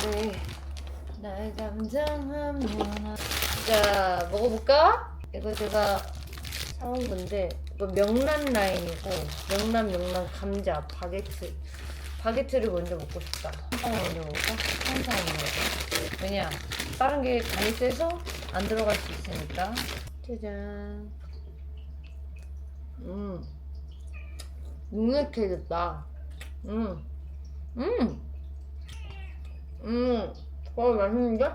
네. 날 감정하면. 자, 먹어볼까? 이거 제가 사온 건데, 이거 명란 라인이고, 명란 감자 바게트를 먼저 먹고 싶다. 한상 먼저 먹을까? 한상 먼저 먹을까? 왜냐, 다른 게 간이 세서 안 들어갈 수 있으니까. 짜잔. 눅눅해졌다. 음. 음. 맛있는데?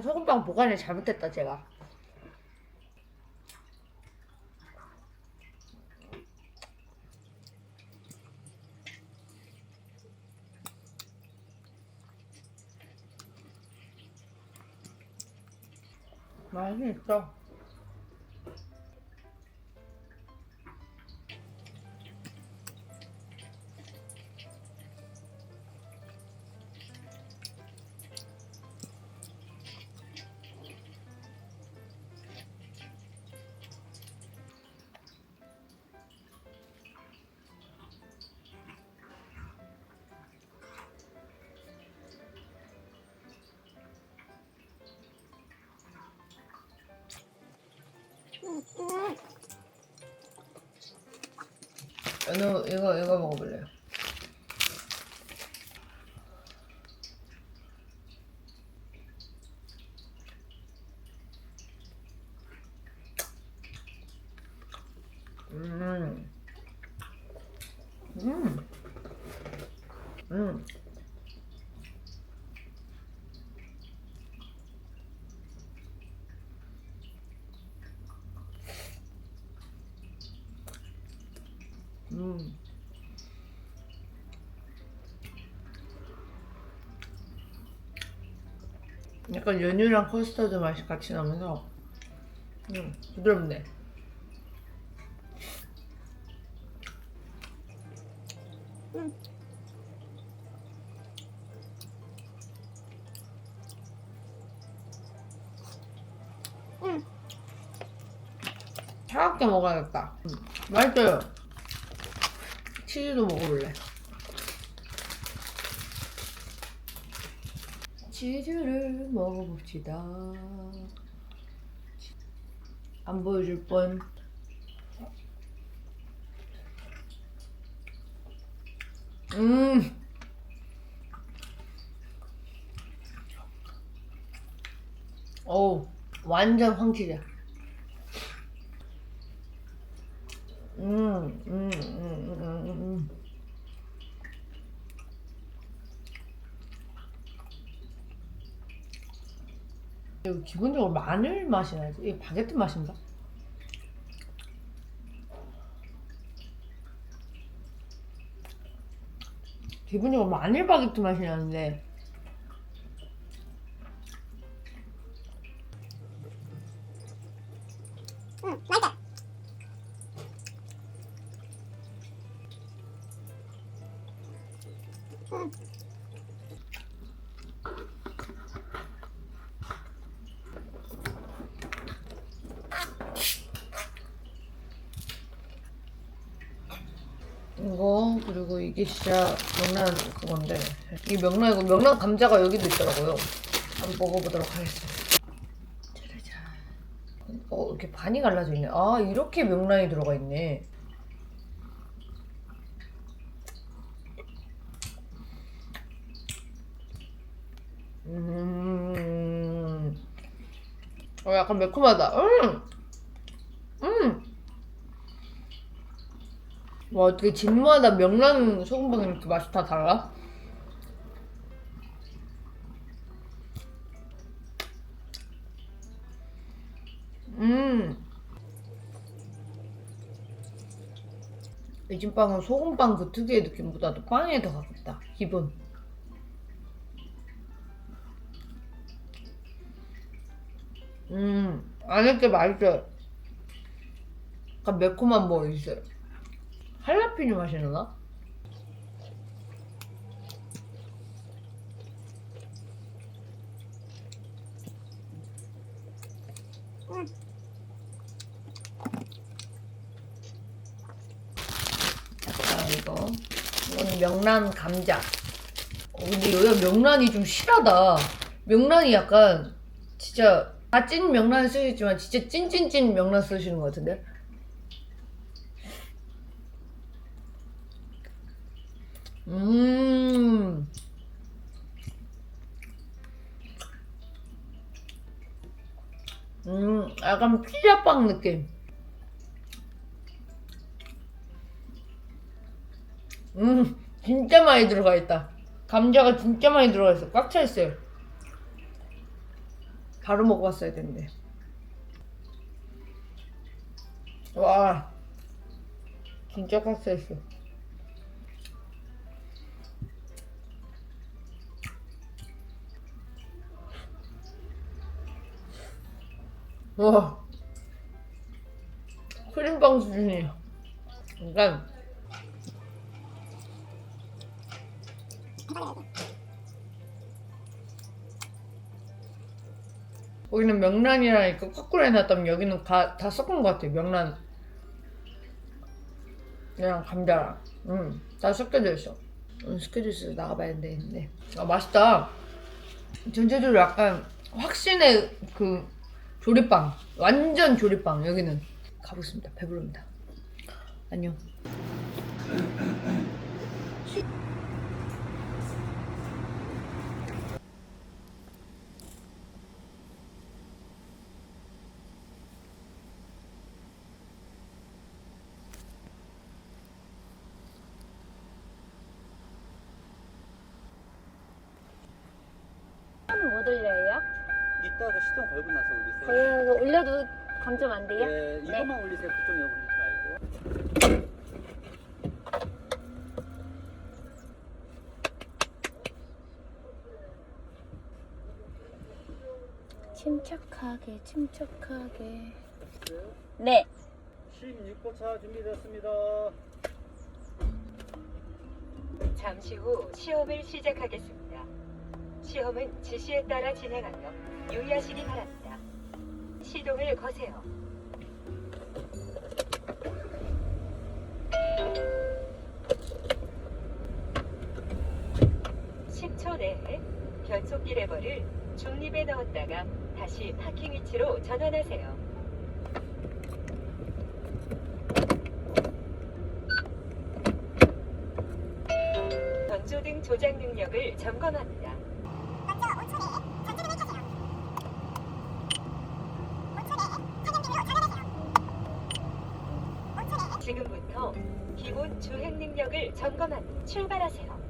소금빵 보관을 잘못했다, 제가. 맛있어. 이거 먹어볼래요? 음. 음. 음. 음. 약간 연유랑 커스터드 맛이 같이 나면서 부드럽네. 차갑게 먹어야겠다. 맛있어요. 치즈도 먹어볼래. 치즈를 먹어봅시다. 안 보여줄 뻔. 어우, 완전 황치자. 이거 기본적으로 마늘 맛이 나지. 이게 바게트 맛인가? 기본적으로 마늘 바게트 맛이 나는데 맛있다. 이거 그리고 이게 진짜 명란 그건데 이 명란이고 명란 감자가 여기도 있더라고요. 한번 먹어보도록 하겠습니다. 짜자잔. 이렇게 반이 갈라져 있네. 아, 이렇게 명란이 들어가 있네. 약간 매콤하다. 와, 어떻게 집마다 명란 소금빵이 이렇게 맛이 다 달라? 이 집빵은 소금빵 그 특유의 느낌보다도 빵에 더 가깝다. 기분. 안에 게 맛있어요. 약간 매콤한 뭐 있어요. 할라피뇨 맛이 나나? 있어. 이거는 명란 감자. 근데 여기가 명란이 좀 실하다. 명란이 약간 진짜 다 찐 명란 쓰시지만 진짜 찐찐찐 명란 쓰시는 것 같은데? 음. 약간 피자빵 느낌. 진짜 많이 들어가 있다. 감자가 진짜 많이 들어가 있어. 꽉 차 있어요. 바로 먹어봤어야 되는데. 와, 진짜 꽉 차 있어. 와, 크림빵 수준이야. 그러니까 거기는 명란이라니까 거꾸로 해놨다면 여기는 다 섞은 것 같아. 명란 그냥 감자랑 다 섞여져 있어. 스케줄 있어서 나가봐야 되는데. 아, 맛있다. 전체적으로 약간 확신의 그 조립빵, 완전 조립빵. 여기는 가보겠습니다. 배부릅니다. 안녕. 못 올려요? 이따가 시동 걸고 나서 올리세요. 걸려서 올려도 감점 안 돼요? 네, 이것만 올리세요. 그쪽에 올리지 말고. 침착하게, 침착하게. 네. 16호차 준비됐습니다. 잠시 후 시험을 시작하겠습니다. 시험은 지시에 따라 진행하며 유의하시기 바랍니다. 시동을 거세요. (10초) 내에 변속기 레버를 중립에 넣었다가 다시 파킹 위치로 전환하세요. 전조등 조작 능력을 점검합니다. 지금부터 기본 주행 능력을 점검합니다. 출발하세요.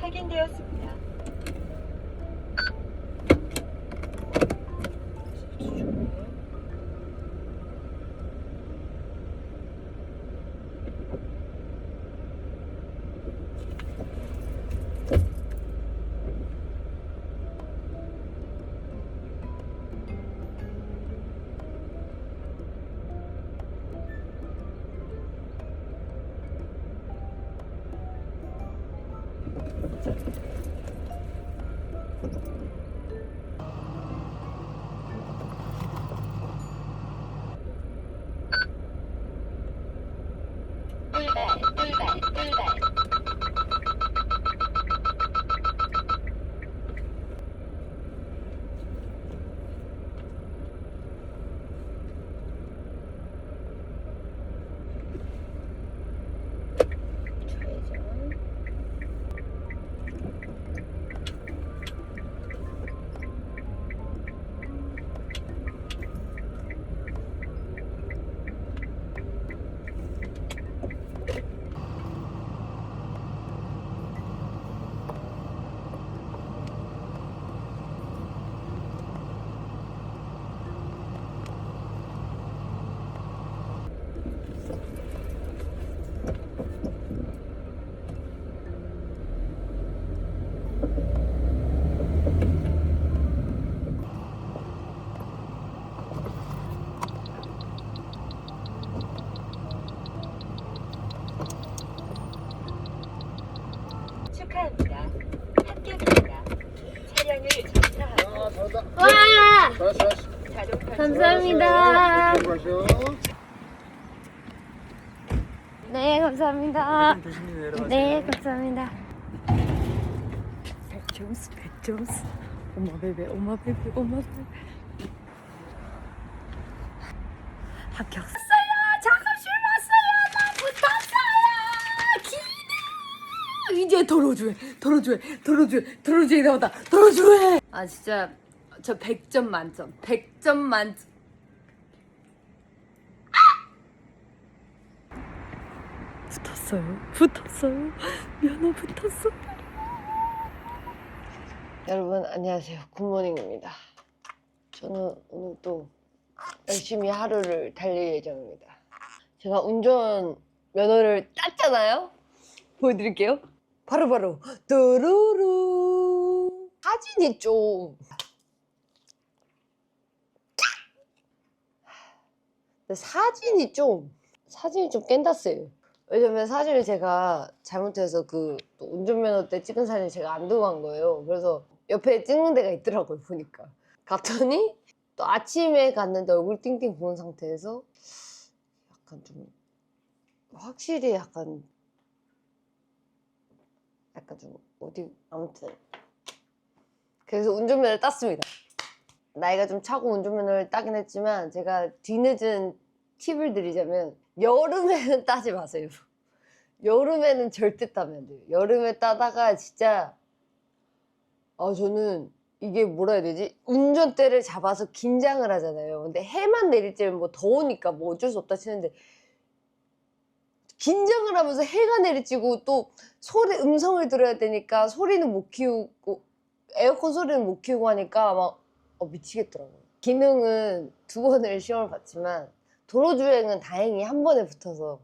확인되었습니다. 자동 변속. 감사합니다. 수고하셔. 네, 감사합니다. 조심히 내려가세요. 네, 감사합니다. 백점스, 백점스. 엄마 베베, 엄마 베베, 엄마 베베. 합격했어요. 작업실 왔어요. 나 붙었어요. 기대. 이제 도로주에 나온다. 도로주에. 아 진짜 저 100점 만점. 100점 만점. 붙었어요. 면허 붙었어. 여러분 안녕하세요. 굿모닝입니다. 저는 오늘 또 열심히 하루를 달릴 예정입니다. 제가 운전 면허를 땄잖아요. 보여드릴게요. 바로 뚜루루. 사진이 좀 사진이 좀 깬다어요. 왜냐면 사진을 제가 잘못해서 그 운전면허 때 찍은 사진 제가 안 들고 간 거예요. 그래서 옆에 찍는 데가 있더라고요. 보니까 갔더니 또 아침에 갔는데 얼굴 띵띵 부은 상태에서 약간 좀 확실히 약간 좀 어디 아무튼 그래서 운전면허를 땄습니다. 나이가 좀 차고 운전면허를 따긴 했지만 제가 뒤늦은 팁을 드리자면 여름에는 따지 마세요. 여름에는 절대 따면 안 돼요. 여름에 따다가 진짜 저는 이게 뭐라 해야 되지? 운전대를 잡아서 긴장을 하잖아요. 근데 해만 내릴 때는 뭐 더우니까 뭐 어쩔 수 없다 치는데 긴장을 하면서 해가 내리쬐고 또 소리 음성을 들어야 되니까 소리는 못 키우고 에어컨 소리는 못 키우고 하니까 막 미치겠더라고요. 기능은 2번을 시험을 봤지만 도로주행은 다행히 한 번에 붙어서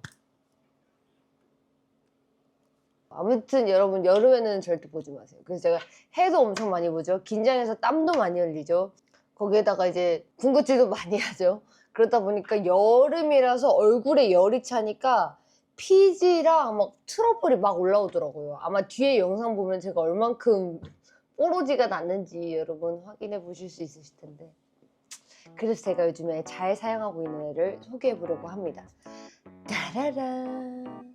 아무튼 여러분 여름에는 절대 보지 마세요. 그래서 제가 해도 엄청 많이 보죠. 긴장해서 땀도 많이 흘리죠. 거기에다가 이제 군것질도 많이 하죠. 그러다 보니까 여름이라서 얼굴에 열이 차니까 피지랑 막 트러블이 막 올라오더라고요. 아마 뒤에 영상 보면 제가 얼만큼 뽀로지가 났는지 여러분 확인해 보실 수 있으실 텐데 그래서 제가 요즘에 잘 사용하고 있는 애를 소개해 보려고 합니다. 따라란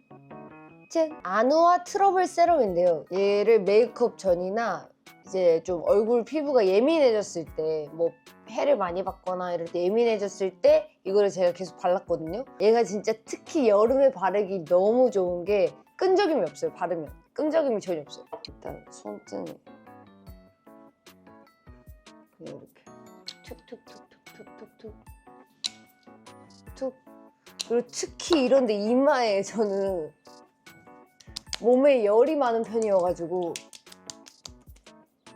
짠! 아누아 트러블 세럼인데요. 얘를 메이크업 전이나 이제 좀 얼굴 피부가 예민해졌을 때 뭐 해를 많이 받거나 이럴 때 예민해졌을 때 이거를 제가 계속 발랐거든요. 얘가 진짜 특히 여름에 바르기 너무 좋은 게 끈적임이 없어요. 바르면 끈적임이 전혀 없어요. 일단 손등에 그냥 이렇게 툭툭툭툭툭툭툭 툭. 그리고 특히 이런데 이마에 저는 몸에 열이 많은 편이어가지고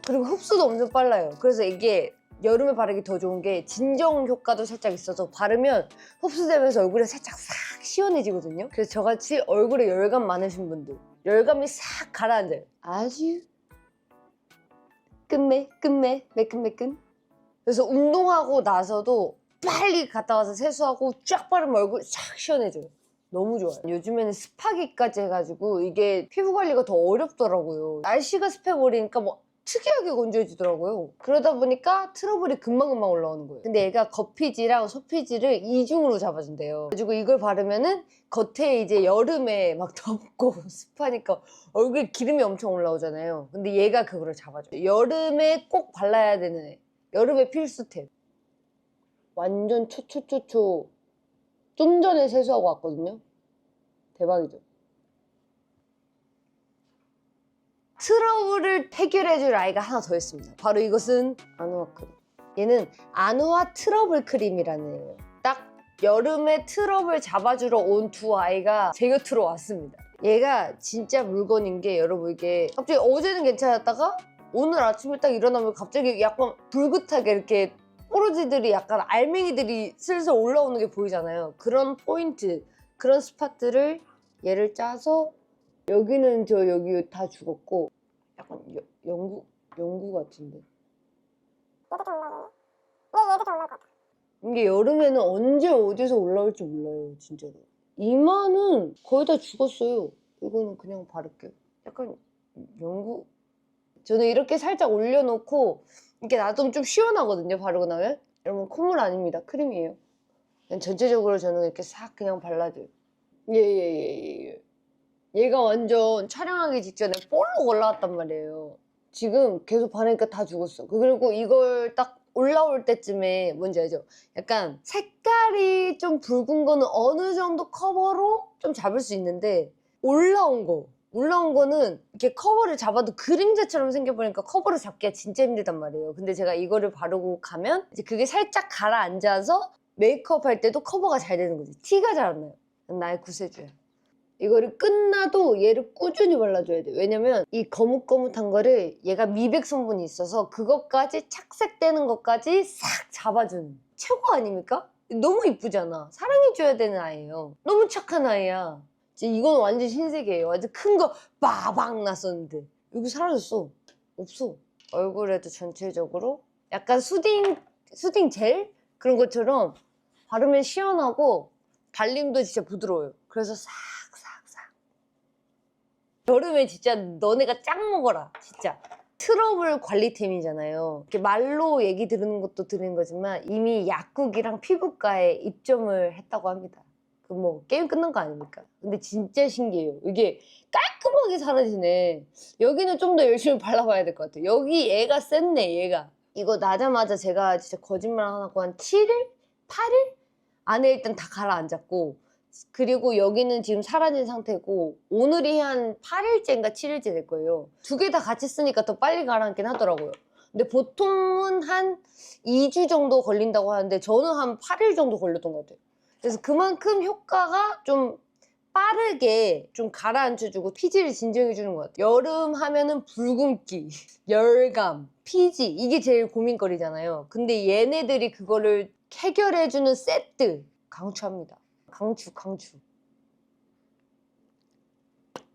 그리고 흡수도 엄청 빨라요. 그래서 이게 여름에 바르기 더 좋은 게 진정 효과도 살짝 있어서 바르면 흡수되면서 얼굴에 살짝 싹 시원해지거든요. 그래서 저같이 얼굴에 열감 많으신 분들 열감이 싹 가라앉아요. 아주 매끈매끈. 그래서 운동하고 나서도 빨리 갔다 와서 세수하고 쫙 바르면 얼굴 싹 시원해져요. 너무 좋아요. 요즘에는 습하기까지 해가지고 이게 피부 관리가 더 어렵더라고요. 날씨가 습해버리니까 뭐 특이하게 건조해지더라고요. 그러다 보니까 트러블이 금방금방 올라오는 거예요. 근데 얘가 겉피지랑 속피지를 이중으로 잡아준대요. 그래가지고 이걸 바르면은 겉에 이제 여름에 막 덥고 습하니까 얼굴에 기름이 엄청 올라오잖아요. 근데 얘가 그거를 잡아줘요. 여름에 꼭 발라야 되는 애. 여름에 필수템. 완전 초초초초 좀 전에 세수하고 왔거든요. 대박이죠. 트러블을 해결해줄 아이가 하나 더 있습니다. 바로 이것은 아누아 크림. 얘는 아누아 트러블 크림이라는 애예요. 딱 여름에 트러블 잡아주러 온 두 아이가 제 곁으로 왔습니다. 얘가 진짜 물건인 게 여러분 이게 갑자기 어제는 괜찮았다가 오늘 아침에 딱 일어나면 갑자기 약간 불긋하게 이렇게 뽀로지들이 약간 알맹이들이 슬슬 올라오는 게 보이잖아요. 그런 포인트, 그런 스팟들을 얘를 짜서 여기는 여기 다 죽었고 약간 연구 같은데. 얘도 좀 올라오네. 얘도 좀 올라올 것 같아. 이게 여름에는 언제 어디서 올라올지 몰라요. 진짜로. 이마는 거의 다 죽었어요. 이거는 그냥 바를게요. 약간 저는 이렇게 살짝 올려놓고 이렇게 놔두면 좀 시원하거든요. 바르고 나면. 여러분 콧물 아닙니다. 크림이에요. 그냥 전체적으로 저는 이렇게 싹 그냥 발라줘요. 예. 얘가 완전 촬영하기 직전에 볼록 올라왔단 말이에요. 지금 계속 바르니까 다 죽었어. 그리고 이걸 딱 올라올 때쯤에 뭔지 알죠? 약간 색깔이 좀 붉은 거는 어느 정도 커버로 좀 잡을 수 있는데 올라온 거는 이렇게 커버를 잡아도 그림자처럼 생겨버리니까 커버를 잡기가 진짜 힘들단 말이에요. 근데 제가 이거를 바르고 가면 이제 그게 살짝 가라앉아서 메이크업 할 때도 커버가 잘 되는 거지. 티가 잘 안 나요. 나의 구세주야. 이거를 끝나도 얘를 꾸준히 발라줘야 돼. 왜냐면 이 거뭇거뭇한 거를 얘가 미백 성분이 있어서 그것까지 착색되는 것까지 싹 잡아주는 최고 아닙니까? 너무 이쁘잖아. 사랑해줘야 되는 아이예요. 너무 착한 아이야. 이건 완전 신세계예요. 완전 큰 거 빠방 났었는데 여기 사라졌어. 없어. 얼굴에도 전체적으로 약간 수딩 젤? 그런 것처럼 바르면 시원하고 발림도 진짜 부드러워요. 그래서 싹 여름에 진짜 너네가 짱 먹어라. 진짜 트러블 관리템이잖아요. 이렇게 말로 얘기 들은 것도 들은 거지만 이미 약국이랑 피부과에 입점을 했다고 합니다. 그 뭐 게임 끝난 거 아닙니까? 근데 진짜 신기해요. 이게 깔끔하게 사라지네. 여기는 좀 더 열심히 발라봐야 될 것 같아요. 여기 얘가 셌네. 얘가 이거 나자마자 제가 진짜 거짓말 안 하고 한 7일? 8일? 안에 일단 다 가라앉았고, 그리고 여기는 지금 사라진 상태고 오늘이 한 8일째인가 7일째 될 거예요. 두 개 다 같이 쓰니까 더 빨리 가라앉긴 하더라고요. 근데 보통은 한 2주 정도 걸린다고 하는데 저는 한 8일 정도 걸렸던 것 같아요. 그래서 그만큼 효과가 좀 빠르게 좀 가라앉혀주고 피지를 진정해주는 것 같아요. 여름 하면은 붉은기, 열감, 피지 이게 제일 고민거리잖아요. 근데 얘네들이 그거를 해결해주는 세트 강추합니다. 강추.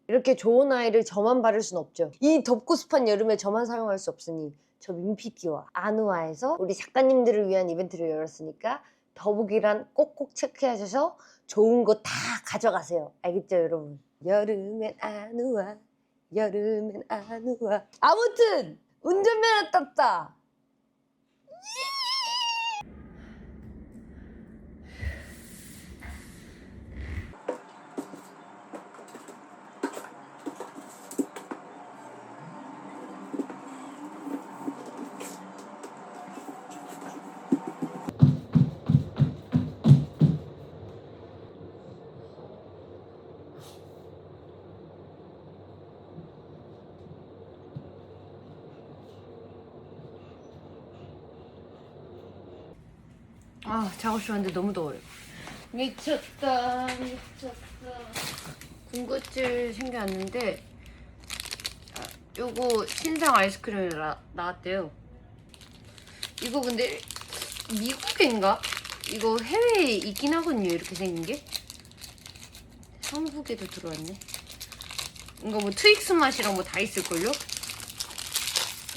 이렇게 좋은 아이를 저만 바를 순 없죠. 이 덥고 습한 여름에 저만 사용할 수 없으니 저 민피티와 아누아에서 우리 작가님들을 위한 이벤트를 열었으니까 더보기란 꼭꼭 체크하셔서 좋은 거 다 가져가세요. 알겠죠, 여러분? 여름엔 아누아, 여름엔 아누아. 아무튼 운전면허 땄다. 아, 작업실 왔는데 너무 더워요. 미쳤다. 군것질 생겨났는데 요거 신상 아이스크림이 나왔대요. 이거 근데 미국인가? 이거 해외에 있긴 하거든요. 이렇게 생긴 게. 한국에도 들어왔네. 이거 뭐 트윅스 맛이랑 뭐 다 있을걸요?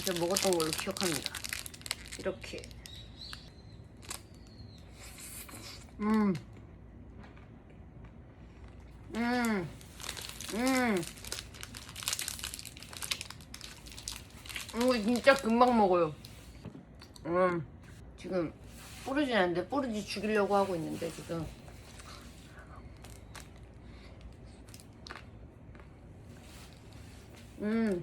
제가 먹었던 걸로 기억합니다. 이렇게. 이거 진짜 금방 먹어요. 지금 뽀르지 않는데 뽀르지 죽이려고 하고 있는데 지금. 음.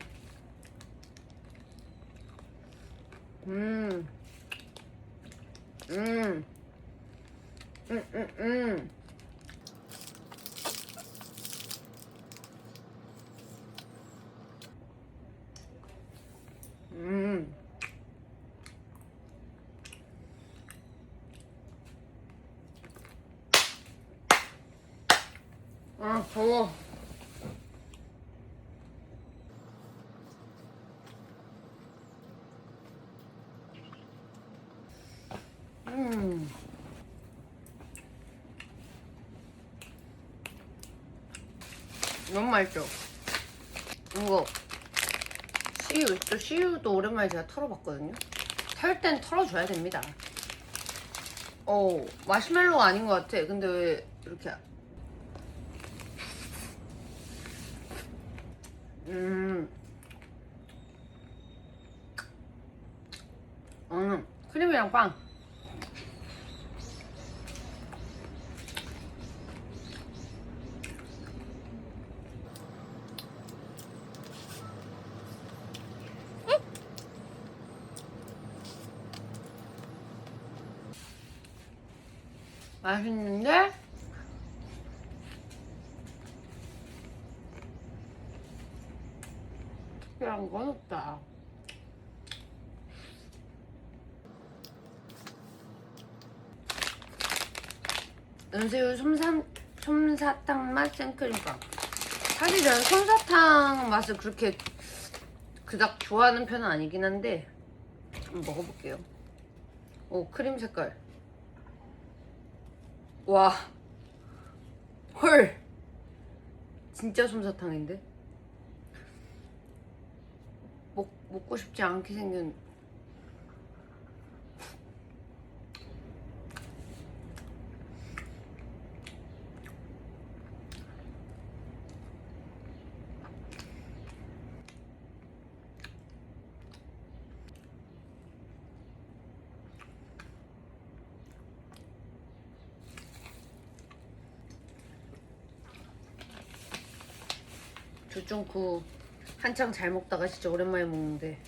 아, 더워. 너무 맛있죠? 이거 씨유 있죠? 씨유도 오랜만에 제가 털어봤거든요. 털 땐 털어줘야 됩니다. 마시멜로가 아닌 것 같아. 근데 왜 이렇게 크림이랑 빵. 맛있는데? 특별한 건 없다. 은새우 솜사탕 맛 생크림빵. 사실 저는 솜사탕 맛을 그렇게 그닥 좋아하는 편은 아니긴 한데 한번 먹어볼게요. 오, 크림 색깔. 와, 헐, 진짜 솜사탕인데? 먹고 싶지 않게 생긴. 조쫑쿠 한창 잘 먹다가 진짜 오랜만에 먹는데.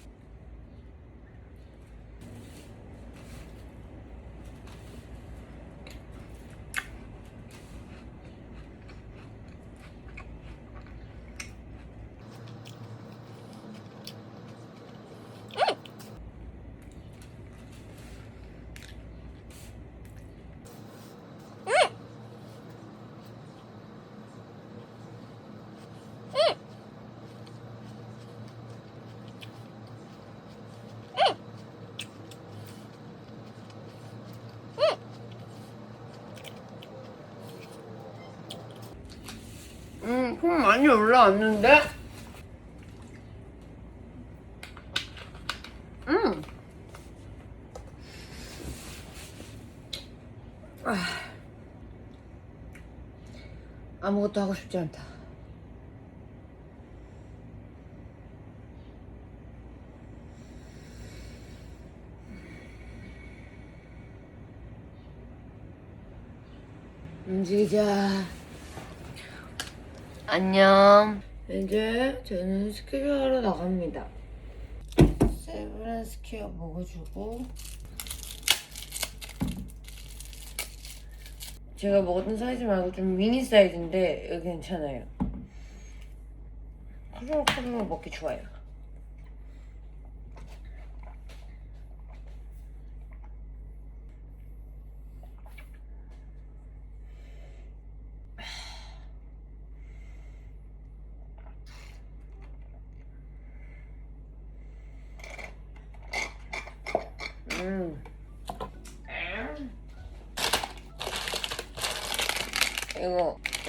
콩 많이 올라왔는데? 아무것도 하고 싶지 않다. 움직이자. 안녕. 이제 저는 스케줄 하러 나갑니다. 세브란 스퀘어 먹어주고, 제가 먹었던 사이즈 말고 좀 미니 사이즈인데 여기 괜찮아요. 코로로 먹기 좋아요.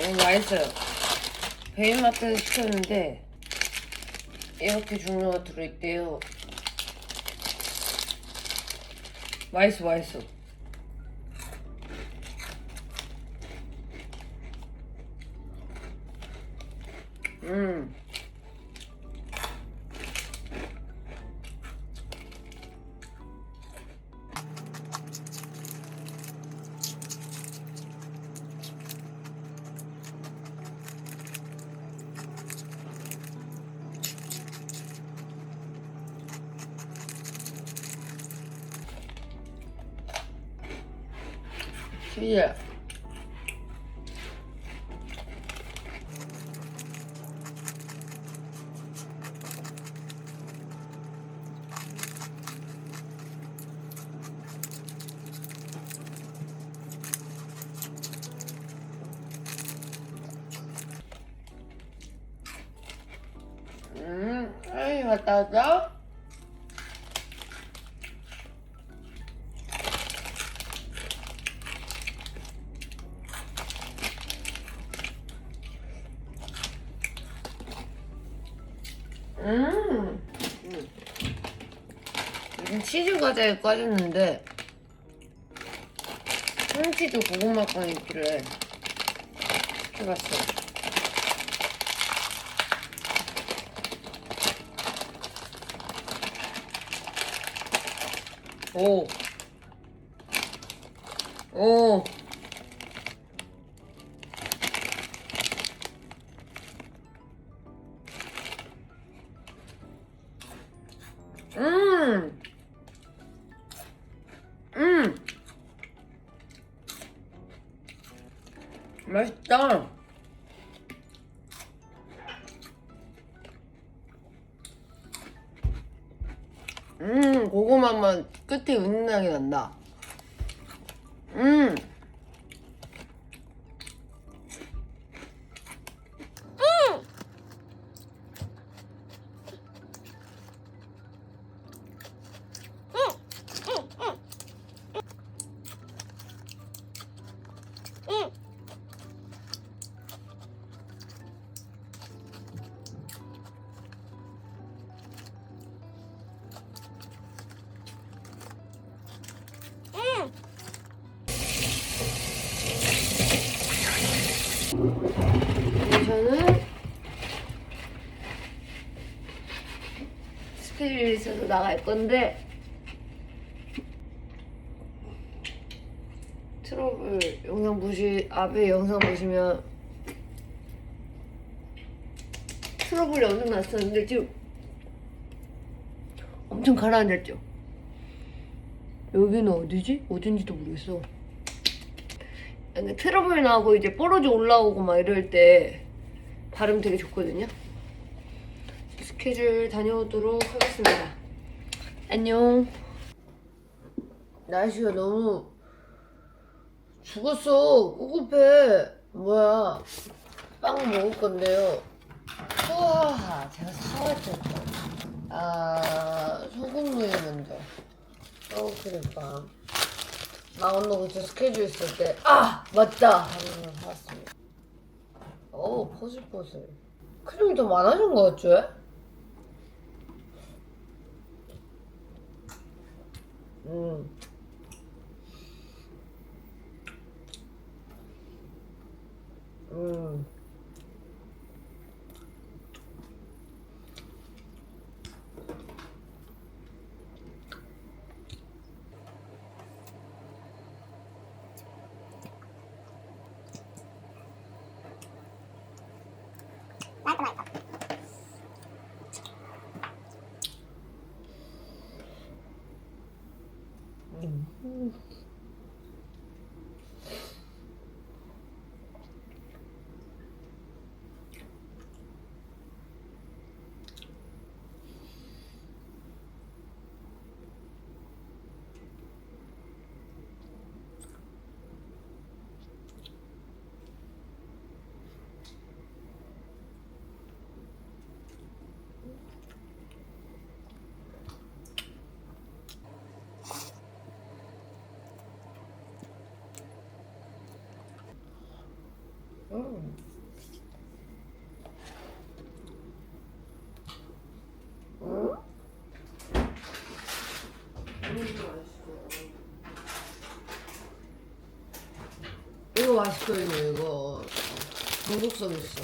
이거 맛있어요. 베이마트에서 시켰는데 이렇게 종류가 들어있대요. 맛있어. 치즈. 아이 갔다 왔어? 요즘 치즈 과자에 빠졌는데 참치도 고구마빵 있길래 시켜봤어. 오. 음. 맛있다. 고구마 맛 끝에 은은하게 난다. 저는 스케줄이 있어서 나갈 건데 트러블 영상 앞에 영상 보시면 트러블이 엄청 났었는데 지금 엄청 가라앉았죠? 여기는 어디지? 어딘지도 모르겠어. 약간 트러블 나고 이제 뽀로지 올라오고 막 이럴 때 발음 되게 좋거든요. 스케줄 다녀오도록 하겠습니다. 안녕. 날씨가 너무 죽었어. 꼬급해. 뭐야. 빵 먹을 건데요. 우와, 제가 사왔죠. 소금무에 먼저. 크림빵. 강원도 그때 스케줄 있을 때 맞다 하면서 사왔습니다. 포슬포슬. 크림이 더 많아진 것 같죠? 이거 맛있거든요. 이거 중독성 있어.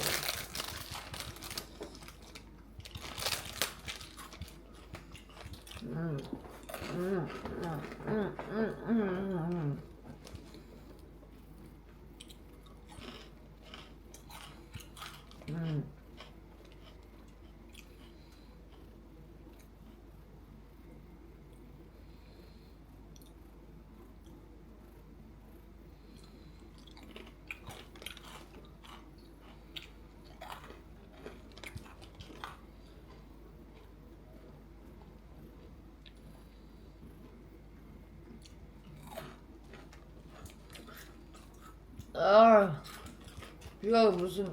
이거 무슨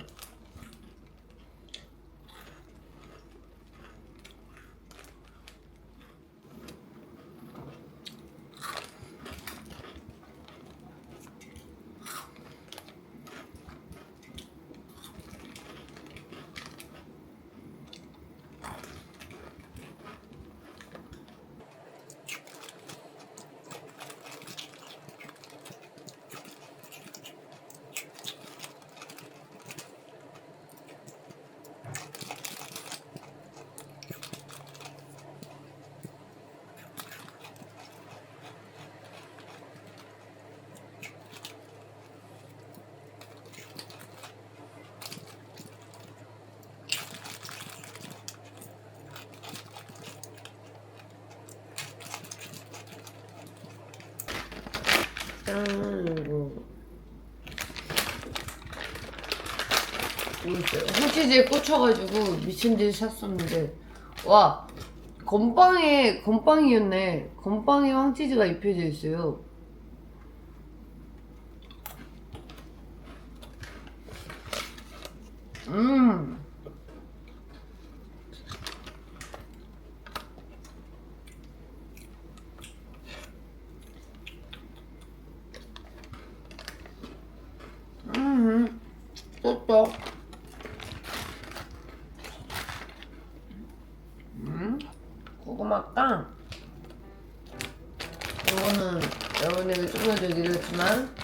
짠 이거 이거 있어요. 황치즈에 꽂혀가지고 미친 듯이 샀었는데 와 건빵이었네. 건빵에 황치즈가 입혀져 있어요. 음. 또. 고구마빵. 이거는 여러분에게 좀 전에 얘기를 했지만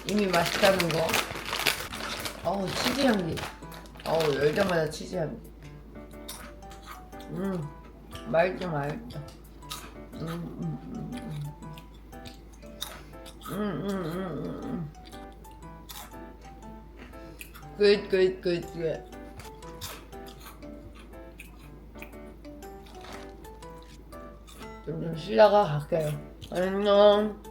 이미 맛있다는 거. 어우, 치즈 향기. 어우, 열자마자 치즈 향기. 맛있죠. good. 좀 쉬다가 갈게요. 안녕.